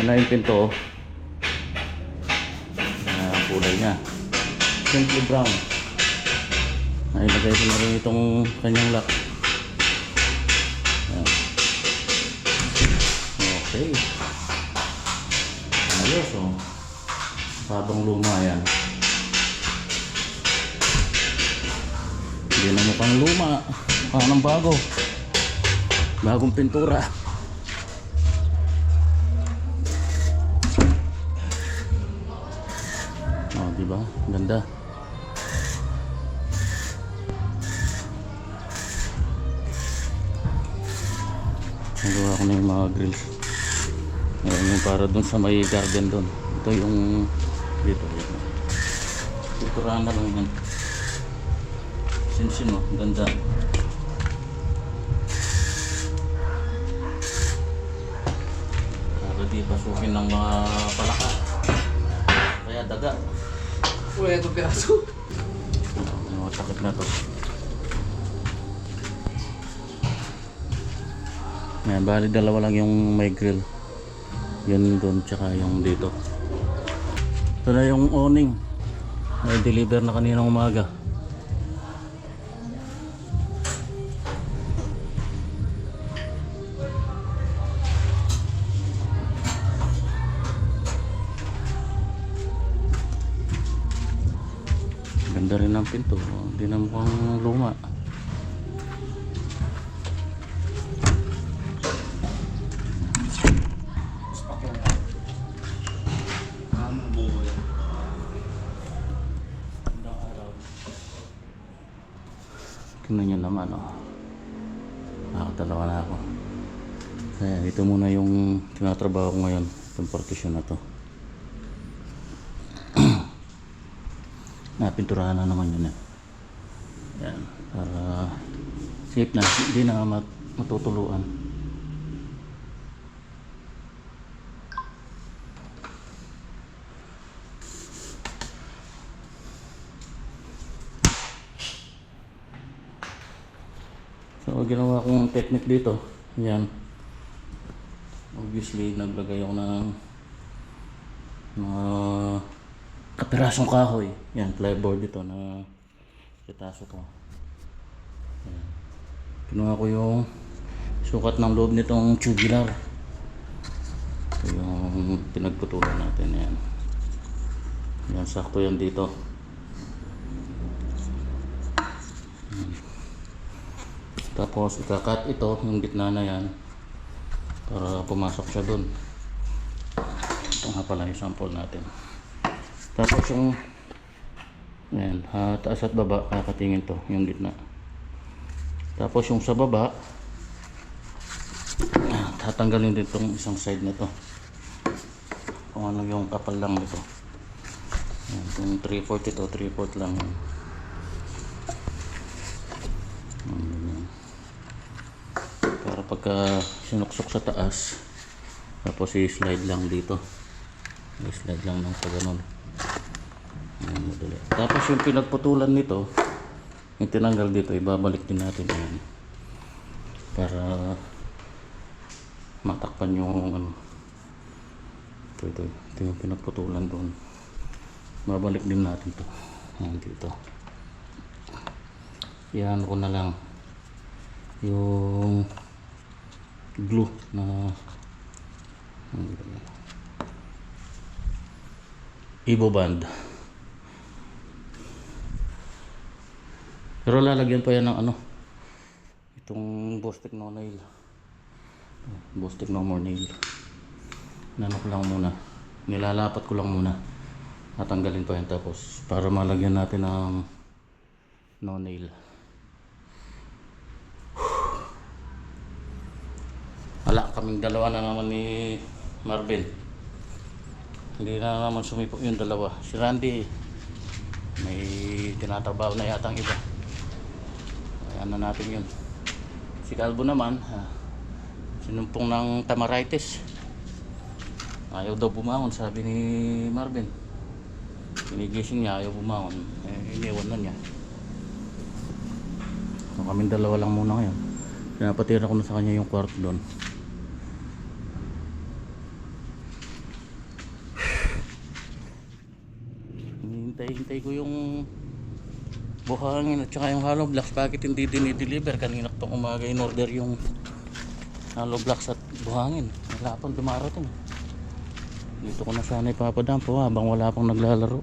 Yan na yung pinto. Kulay niya simply brown. Nailagay ko na rin itong kanyang lock. Ayan. Okay, ayos o. Padong luma yan. Hindi na mukhang luma, mukha ng bago. Bagong pintura. Oh, diba? Ganda. Nagawa ko na yung mga grills. Ayan yung para dun sa may garden dun. Ito yung dito. Pinturaan na lang yan. Sinsin o, ganda. Para di pasukin ng mga palaka. Kaya daga. Uy, ito piraso. Takip na to. Ayan, bali dalawa lang yung may grill. Yan doon, tsaka yung dito. Ito na yung awning. May deliver na kaninang umaga. Ganda rin ang pinto, hindi na mukhang luma. Tingnan nyo naman nakakatalawa na ako. Kaya ito muna yung tinatrabaho ko ngayon, itong partition na to. Napinturahan na naman yun. Yan, para safe na, hindi na matutuluan. So ginawa kong technique dito, yan. Obviously naglagay ako ng mga kapirasong kahoy. Yan, plyboard dito na itaso ko. Yan. Kinuha ko yung sukat ng loob nitong tubular. Ito yung pinagputulan natin. Yan. Yan, sakto yan dito. Yan. Tapos ikakat ito, yung gitna na yan, para pumasok siya dun. Ito nga pala yung sample natin. Tapos yung yan, taas at baba, kakatingin to yung gitna. Tapos yung sa baba, tatanggalin din itong isang side na to. Kung ano yung kapal lang nito. Yan, kung 3/4 ito, 3/4 lang. Para pagka sinuksok sa taas, tapos i-slide lang dito. I-slide lang ng pagganon. Tapos yung pinagputulan nito, yung tinanggal dito, ibabalik din natin yan para matakpan yung ito yung pinagputulan doon. Babalik din natin to dito. Yan ko na lang yung glue na Evo band. Pero lalagyan pa yan ng itong Bostik no nail. Bostik no more nail. Nanok lang muna. Nilalapat ko lang muna. Natanggalin pa yan tapos para malagyan natin ng no nail. Wala kaming dalawa na naman ni Marvin. Hindi na naman sumipok yung dalawa. Si Randy may tinatrabaho na yata ang iba. Ayan na natin yun. Si Calvo naman sinumpong ng tamaritis. Ayaw daw bumangon, sabi ni Marvin. Pinigising niya, ayaw bumangon. Iniwan na niya. So, kaming dalawa lang muna ngayon. Pinapatira ko na sa kanya yung kwarto doon. hintay ko yung buhangin at saka yung hollow blocks. Bakit hindi dinideliver? Kanina itong umaga in order yung hollow blocks at buhangin. Wala pang dumarating. Dito ko na sana ipapadampo habang wala pang naglalaro.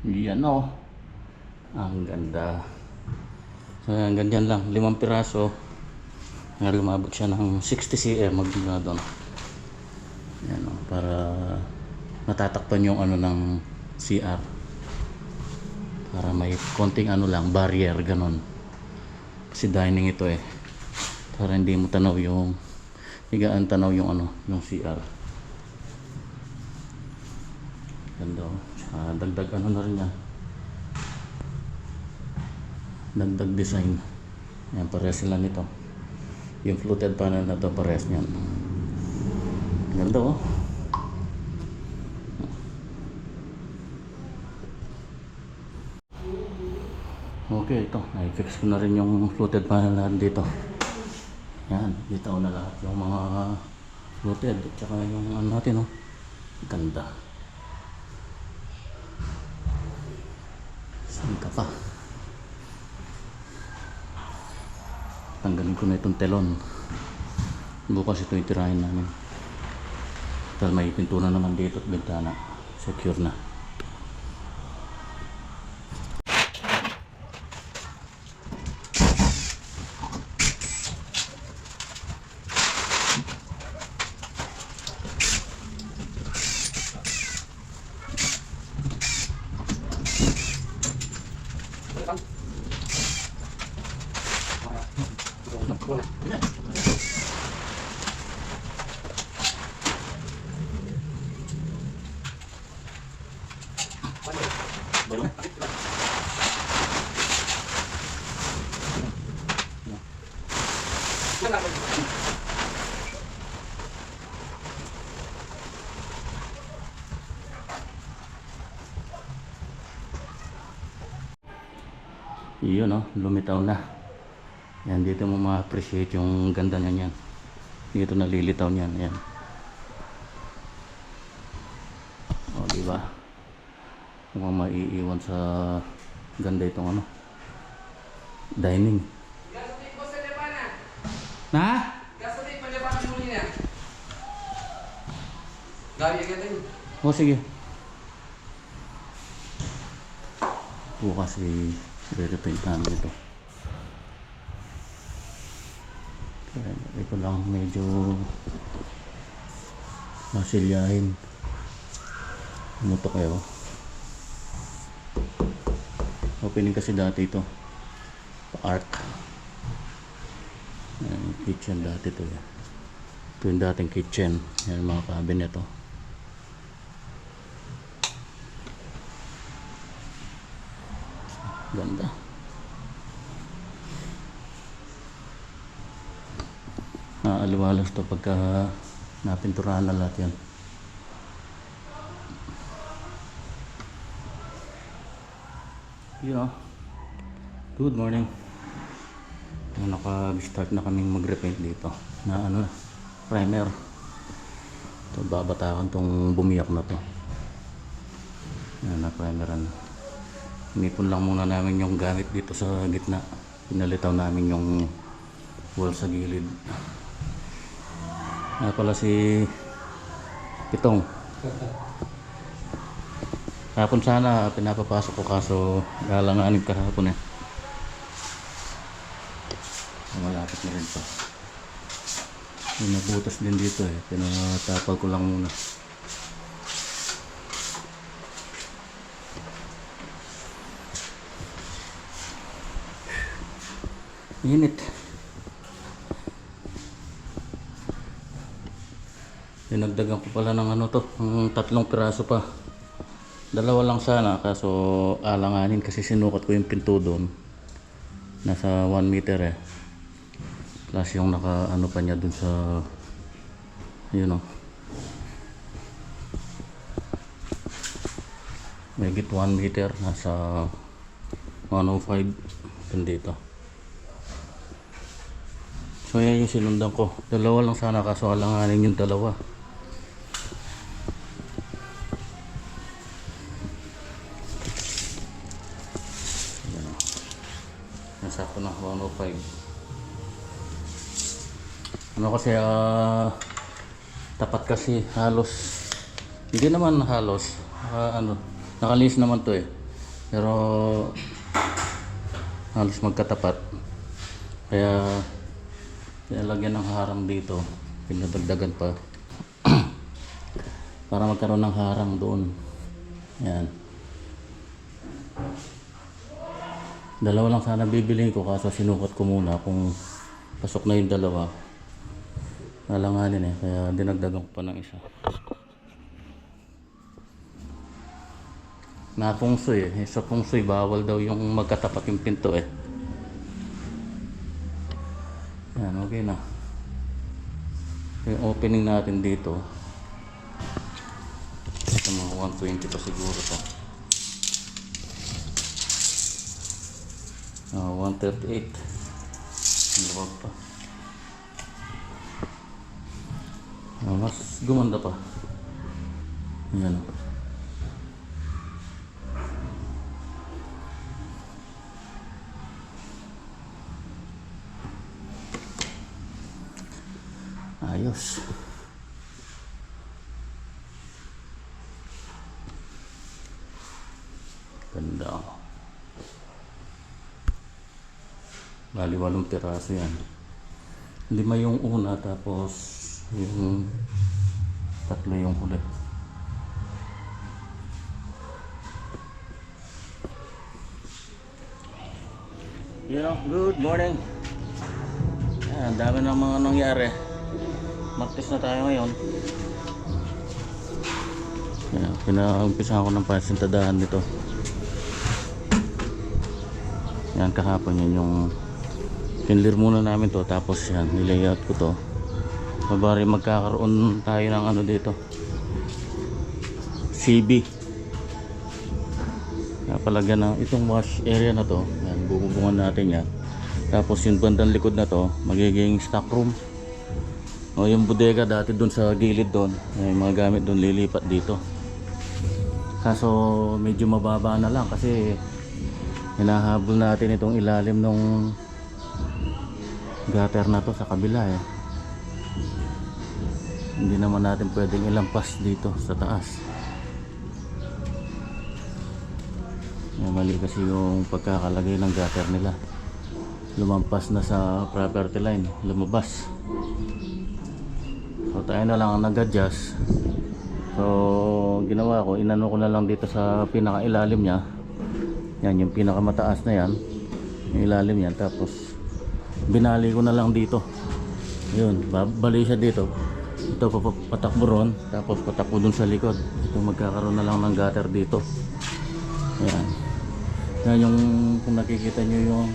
Yan o. Ang ganda. So hanggang dyan lang. 5 piraso. Nga lumabot siya ng 60 cm magmula doon. Yan o. Para matatakpan yung ano ng CR. Para may konting ano lang. Barrier. Ganon. Kasi dining ito eh. Para hindi mo tanaw yung higaan tanaw yung ano. Yung CR. Ganda o. Dagdag ano na rin yan, dagdag design. Yan, pares sila nito. Yung fluted panel na to pares niyan. Ganda oh. Okay, ito na-fix ko na rin yung fluted panel na dito. Yan, dito na lahat yung mga fluted at saka yung ano natin oh. Ganda. Saan ka pa? Tanggalin ko na itong telon. Bukas ito itirahin namin. Dahil may pintura naman dito at bintana. Secure na. Yun oh, lumitaw na. Yan, dito mo ma-appreciate yung ganda niyan yan. Dito nalilitaw niyan, yan. O, diba? Kung maiiwan sa ganda itong ano, dining. Gasotin ko sa Lebana. Na? Gasotin pa Lebana muli na. Gabi agad din. O, sige. Bukas i-repaint namin ito. Kaya ito lang medyo masilyahin. Umutok kayo. Opening kasi dati ito. Pa-arc. Kitchen dati ito. Ito yung dating kitchen. Yan mga cabinet ito. Ganda. Aliwalas to pagka napinturahan na lahat yan. You know, good morning. Naka-start na kaming mag-repaint dito na ano, primer. Ito, babatakan tong bumiyak na to. Yan, na-primeran. Inipon lang muna namin yung gamit dito sa gitna. Pinalitaw namin yung wall sa gilid. Pala si Pitong. Kahapon sana pinapapasok ko kaso galanganin kahapon eh. Malapit na rin pa. May nabutas din dito eh. Pinatapal ko lang muna. Init. Dinagdagan ko pala ng ano to, ng 3 piraso pa. 2 lang sana kaso alanganin kasi sinukat ko yung pinto doon. Nasa 1 meter eh. Plus yung naka ano pa niya dun sa yun o. May git 1 meter nasa 105 dun dito. So yan yung sinundan ko. 2 lang sana kaso alanganin yung 2. Ano kasi tapat kasi halos, hindi naman halos, ano, nakalinis naman to eh. Pero halos magkatapat. Kaya lagyan ng harang dito, pinadagdagan pa para magkaroon ng harang doon. Yan. Dalawa lang sana bibiliin ko, kaso sinukat ko muna kung pasok na yung dalawa. Nalanganin eh, kaya dinagdagan ko pa ng isa. Na feng shui eh. Sa feng shui bawal daw yung magkatapat yung pinto eh. Yan, okay na. Yung opening natin dito, sa mga 120 pa siguro to. 138. Ang lawag pa. Mas gumanda pa. Yan. Ayos. Ganda. Bali 8 piraso yan. 5 yung una, tapos yung 3 yung huli. Good morning. Ang dami ng mga nangyari. Martes na tayo ngayon. Pinaumpisahan ko ng pasintadahan nito. Yan, kahapon yun yung kinlir muna namin to, tapos yan, nilayout ko to. Mabari magkakaroon tayo ng ano dito, CB. Napalagyan ng itong wash area na to. Yan, bububungan natin yan. Tapos yung bandang likod na to magiging stock room. O yung bodega dati doon sa gilid doon, may mga gamit doon lilipat dito. Kaso medyo mababa na lang kasi hinahabol natin itong ilalim ng gutter na to sa kabila eh. Hindi naman natin pwedeng ilampas dito sa taas. Mali kasi yung pagkakalagay ng gutter nila. Lumampas na sa property line, lumabas. So tayo na lang ang nag-adjust. So ginawa ko, inano ko na lang dito sa pinakailalim niya. Yan, yung pinakamataas na yan, yung ilalim yan. Tapos binali ko na lang dito. Yun, bali siya dito. Ito patakbo ron, tapos patakbo dun sa likod. Ito magkakaroon na lang ng gutter dito. Yan. Yan yung, kung nakikita nyo yung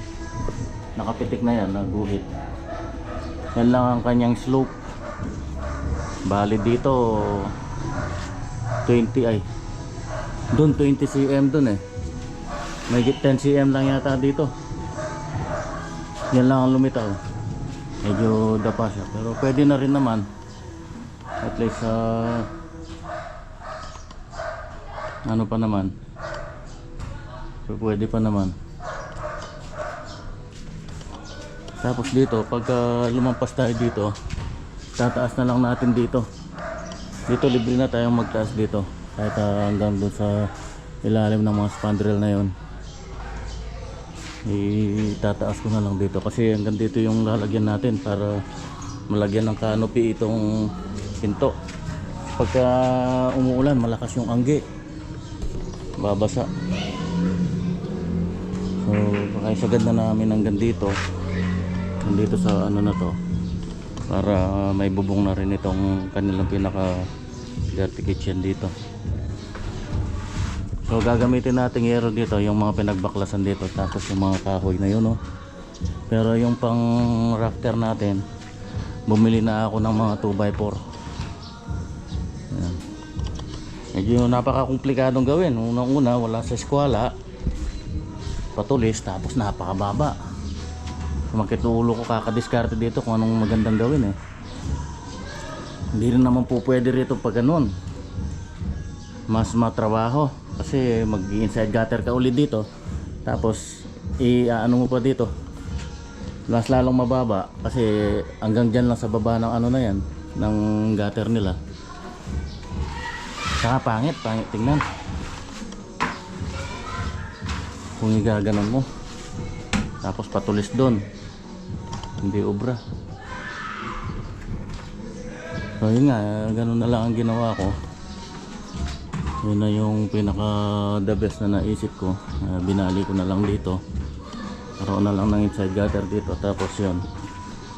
nakapitik na yan, na guhit. Yan lang ang kanyang slope. Bali dito 20 ay doon 20 cm doon eh. May 10 cm lang yata dito. Yan lang ang lumitaw. Medyo dapa siya, pero pwede na rin naman. At least ano pa naman, so, pwede pa naman. Tapos dito, pag lumampas tayo dito, tataas na lang natin dito. Dito libre na tayong magtaas dito. Kahit hanggang doon sa ilalim ng mga spandrel na yon. Itataas ko na lang dito. Kasi hanggang dito yung lalagyan natin para malagyan ng canopy itong pinto. Pagka umuulan, malakas yung anggi, babasa. So pakaisagad na namin hanggang dito. Dito sa ano na to, para may bubong na rin itong kanilang pinaka dirty kitchen dito. So gagamitin natin yero dito, yung mga pinagbaklasan dito, tapos yung mga kahoy na yun, no? Pero yung pang rafter natin, bumili na ako ng mga 2x4. Ayan. Medyo napaka-komplikadong gawin. Unang-una, wala sa eskwela, patulis, tapos napakababa. Sumakit ulo ko kakadiskarte dito kung anong magandang gawin eh. Hindi rin naman po pwede rito pag ganun. Mas matrabaho kasi mag-inside gutter ka ulit dito. Tapos ano mo pa dito, Mas lalong mababa kasi hanggang dyan lang sa baba ng ano na yan, ng gutter nila. Saka pangit tingnan. Kung igaganon mo. Tapos patulis doon. Hindi obra. So yun nga, ganun na lang ang ginawa ko. Yun na yung pinaka the best na naisip ko. Binali ko na lang dito. Karoon na lang ng inside gutter dito. Tapos yun,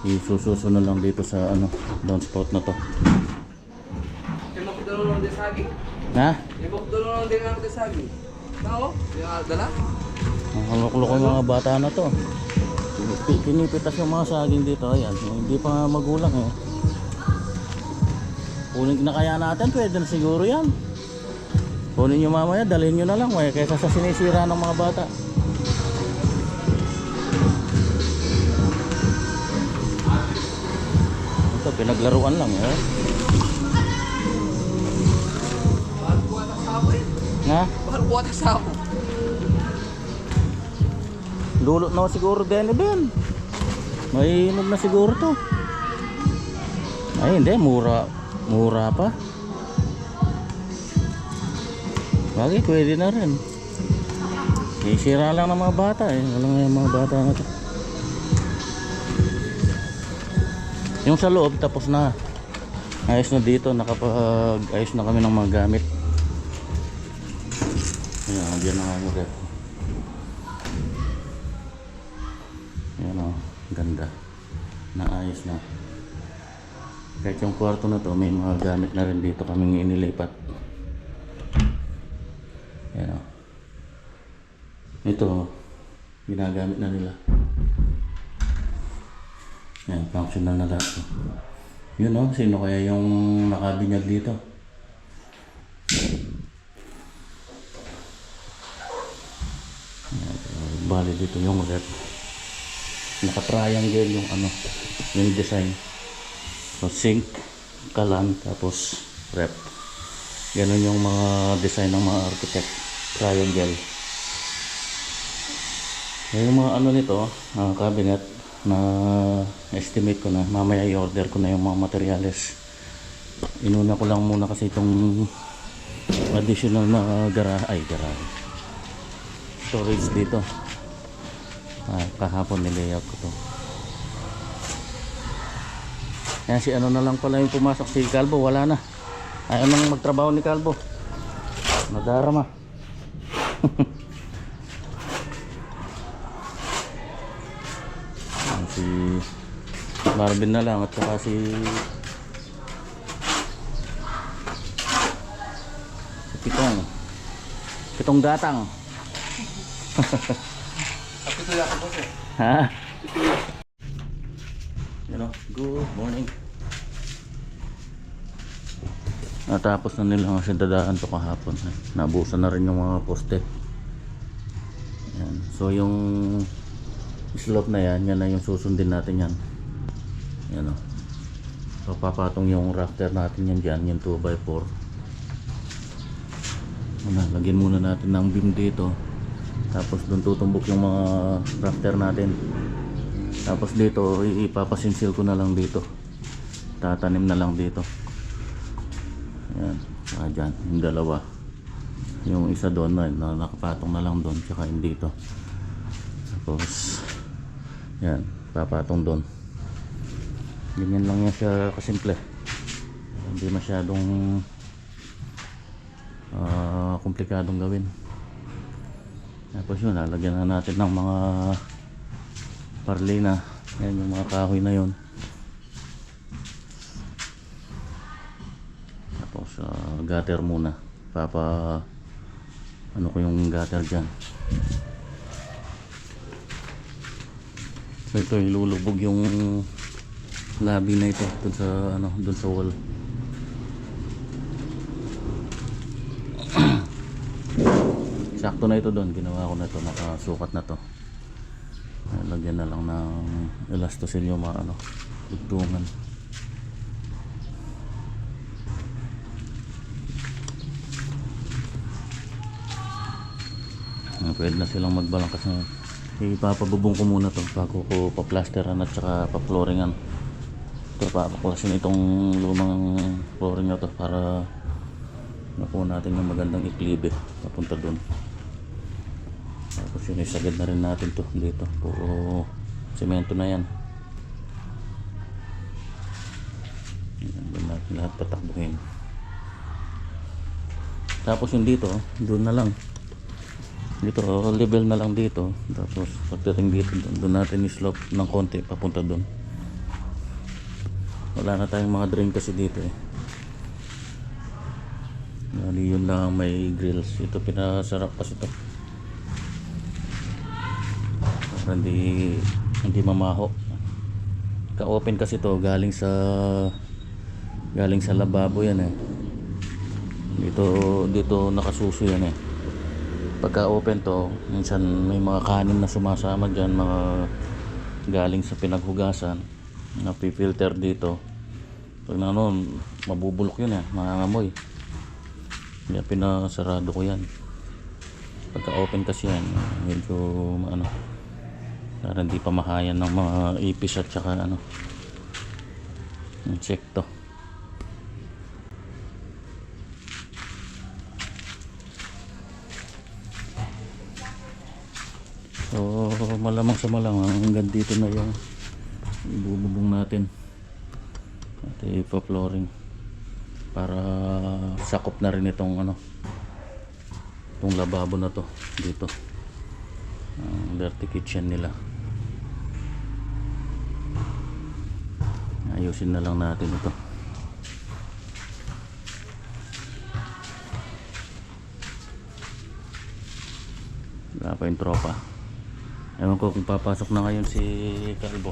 isususo na lang dito sa ano, downspout na to. Ibok doon din sa saging. Ha? Ibok doon din ang sa saging. Tao? Yung dala? Ang halok-lok ng mga bata na to. Pinipitas yung mga saging dito. Ayan, hindi pa nga magulang eh. Kunin na kaya natin, pwede na siguro yan. Kunin nyo mamaya, dalhin nyo na lang kaysa sa sinisira ng mga bata. Ito, pinaglaruan lang eh. Bahal buhat ang sabo eh. Ha? Bahal buhat ang sabo. Lulot na siguro din eh, Ben. May inog na siguro to. Ay hindi, mura pa. Bagay, pwede na rin. Isira lang ng mga bata eh. Walang yung mga bata na to. Yung sa loob tapos na. Ayos na dito, nakapag-ayos na kami ng mga gamit. Ayan, dyan na nga yung ref. Ayan o, ganda. Naayos na. Kahit yung kwarto na to, may mga gamit na rin dito kaming inilipat. Ayan o. Ito, ginagamit na nila. Ayan, functional na lahat. Yun o, sino kaya yung nakabinyag dito? Ayan, bali dito yung rep. Naka-triangle yung ano, yung design. So, sink, kalan, tapos rep. Ganun yung mga design ng mga architect. Triangle. Yung mga ano nito, cabinet, na estimate ko na. Mamaya i-order ko na yung mga materials. Inuna ko lang muna kasi itong additional na garage. Storage dito. Kahapon nilayout ko to. Yan si ano na lang pala yung pumasok, si Calvo, wala na. Ayaw nang magtrabaho ni Calvo. Nadarama. Si Marvin na lang at saka si Pitong Gatang. Kapito yan ako po. Ha? Good morning. Natapos na nila kasi dadaan to kahapon. Nabusan na rin yung mga poste. Ayan. So yung slope na yan na yung susundin natin yan. Yan o. So papatong yung rafter natin yan dyan, yung 2x4. Lagyan muna natin ng beam dito. Tapos doon tutumbok yung mga rafter natin. Tapos dito ipapasinsil ko na lang dito. Tatanim na lang dito. Ayan, dyan, yung dalawa. Yung isa doon na nakapatong na lang doon, tsaka yung dito. Tapos yan, papatong doon. Ganyan lang yan siya kasimple. Hindi masyadong komplikadong gawin. Tapos yun, lalagyan na natin ng mga parlina. Yan yung mga kahoy na yun. Tapos gutter muna. Ano ko yung gutter dyan. So ito ilulubog yung labi na ito dun sa ano, dun sa wall. Sakto na ito doon, ginawa ko na ito, nakasukat na to. Lagyan na lang ng elastosil yung mga ano, dugtungan. Pwede na silang magbalangkas na ipapabubong ko muna to bago ko pa-plasteran at saka pa-flooringan. Ito, papaklasin itong lumang flooring na to para nakuha natin yung magandang iklibe papunta dun. Tapos yun, isagad na rin natin to dito. Puro semento na yan. Doon natin lahat patakbuhin. Tapos yung dito, doon na lang. Dito, level na lang dito. Tapos pagdating dito, doon natin i-slope ng konti papunta doon. Wala na tayong mga drain kasi dito eh. Bali yun lang may grills. Ito pinasarap kasi ito. Para hindi mamaho. Ka-open kasi ito galing sa lababo yan eh. Dito nakasuso yan eh. Pagka open to, minsan may mga kanin na sumasama dyan, mga galing sa pinaghugasan na pipilter dito. Pag na ano, mabubulok yun eh, mangangamoy. Kaya pinasarado ko yan. Pagka open kasi yan, medyo ano, para hindi pamahayan ng mga ipis at saka ano, insekto. So malamang sa malamang hanggang dito na yung ibububong natin at ipa-flooring para sakop na rin itong ano, itong lababo na to dito, ang dirty kitchen nila. Ayusin na lang natin ito. Wala pa yung tropa. Ewan ko kung papasok na ngayon si Kalbo.